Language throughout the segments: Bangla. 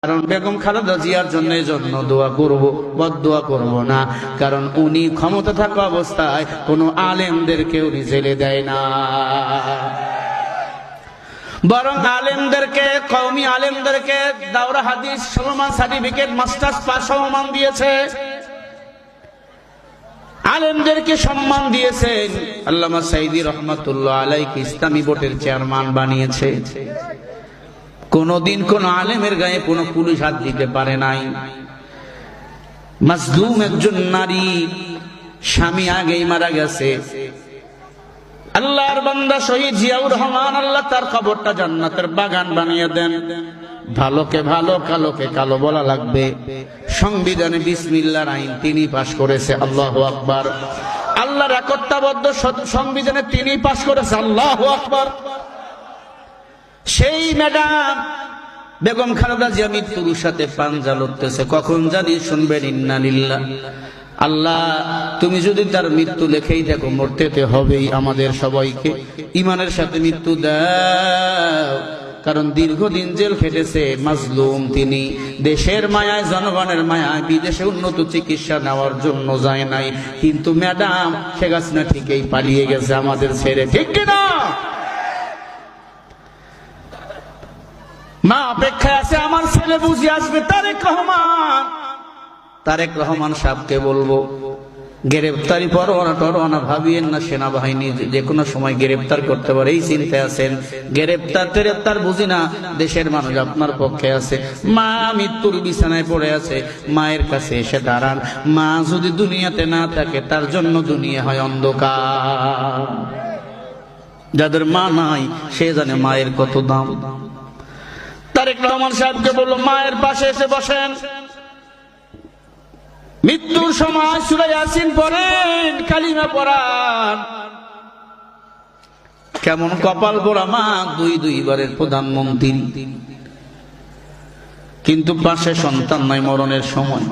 কারণ বেগম খালেদা জিয়ার জন্য দোয়া করব, বদদোয়া করব না, কারণ উনি ক্ষমতা থাকা অবস্থায় কোনো আলেমদেরকে উনি জেলে দেয় না, বরং আলেমদেরকে, কওমি আলেমদেরকে দাওরা হাদিস সমমান সার্টিফিকেট, মাস্টার্স পাস সমমান দিয়েছে, আলেমদেরকে সম্মান দিয়েছেন। আল্লামা সাইদি রহমাতুল্লাহ আলাইহি ইসলামী বোর্ডের চেয়ারম্যান বানিয়েছে। কোনদিন কোন আলেমের গায়ে কোন পুলিশ হাত দিতে পারে নাই। মাজলুম একজন নারী, স্বামী আগেই মারা গেছে, আল্লাহর বান্দা শহীদ জিয়াউর রহমান, আল্লাহ তার কবরটা জান্নাতের বাগান বানিয়ে দেন। ভালোকে ভালো, কালোকে কালো বলা লাগবে। সংবিধানে বিসমিল্লাহর আইন তিনি পাশ করেছে, আল্লাহু আকবার। আল্লাহর একত্ববদ্ধ সংবিধানে তিনি পাশ করেছে, আল্লাহু আকবার। সেই ম্যাডাম বেগম খালেদা জিয়া মৃত্যুর সাথে পাঞ্জা লড়তেছে, কখন জানি শুনবেন ইন্না লিল্লাহ। আল্লাহ তুমি যদি তার মৃত্যু লেখেই দেখো, মরতে হবেই আমাদের সবাইকে, ইমানের সাথে মৃত্যু দাও। কারণ দীর্ঘদিন জেল খেটেছে, মাজলুম তিনি, দেশের মায়ায়, জনগণের মায়ায় বিদেশে উন্নত চিকিৎসা নেওয়ার জন্য যায় নাই, কিন্তু ম্যাডাম শেখ হাসিনা ঠিকই পালিয়ে গেছে আমাদের ছেড়ে, ঠিক কিনা? মা অপেক্ষায় আছে, আমার ছেলে বুঝে আসবে। তারেক রহমান সাহেবকে বলবো, গ্রেপ্তারি পরোয়ানা ভাবিয়েন না, সেনাবাহিনী যে কোনো সময় গ্রেপ্তার করতে পারে, এই চিন্তায় আছেন। গ্রেপ্তার বুঝি না, দেশের মানুষ আপনার পক্ষে আছে। মা মৃত্যুর বিছানায় পড়ে আছে, মায়ের কাছে এসে দাঁড়ান। মা যদি দুনিয়াতে না থাকে, তার জন্য দুনিয়া হয় অন্ধকার। যাদের মা নাই সে জানে মায়ের কত দাম। তারেক রহমান সাহেবকে বললো, মায়ের পাশে এসে বসেন, মৃত্যুর সময় সূরা ইয়াসিন পড়েন, কালিমা পড়ান। কেমন কপাল পোড়া মা, দুইবারের প্রধানমন্ত্রী, কিন্তু পাশে সন্তান নাই মরণের সময়।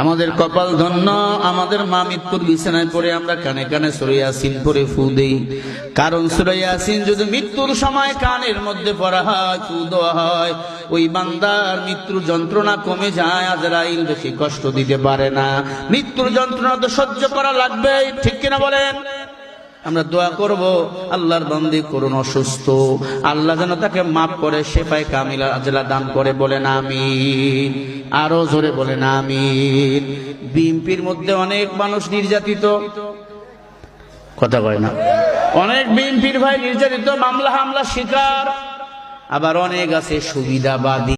আমাদের কপাল ধন্য, আমাদের মা মৃত্যুর বিছানায় পড়ে আমরা কানে কানে সূরা ইয়াসিন পড়ে ফু দেই। কারণ সূরা ইয়াসিন যদি মৃত্যুর সময় কানের মধ্যে পড়া হয়, ফু দেওয়া হয়, ওই বান্দার মৃত্যুর যন্ত্রণা কমে যায়, আজরাইল বেশি কষ্ট দিতে পারে না। মৃত্যুর যন্ত্রণা তো সহ্য করা লাগবে, ঠিক কিনা বলেন? আমরা দোয়া করব, আল্লাহর বান্দী করুন অসুস্থ, আল্লাহ যেন তাকে মাফ করে শেফায়ে কামিলা আজলা দান করে, বলেন আমিন। আরো জোরে বলেন আমিন। বিএনপির মধ্যে অনেক মানুষ নির্যাতিত, কথা কয় না, অনেক বিএনপির ভাই নির্যাতিত, মামলা হামলা শিকার, আবার অনেক আছে সুবিধাবাদী।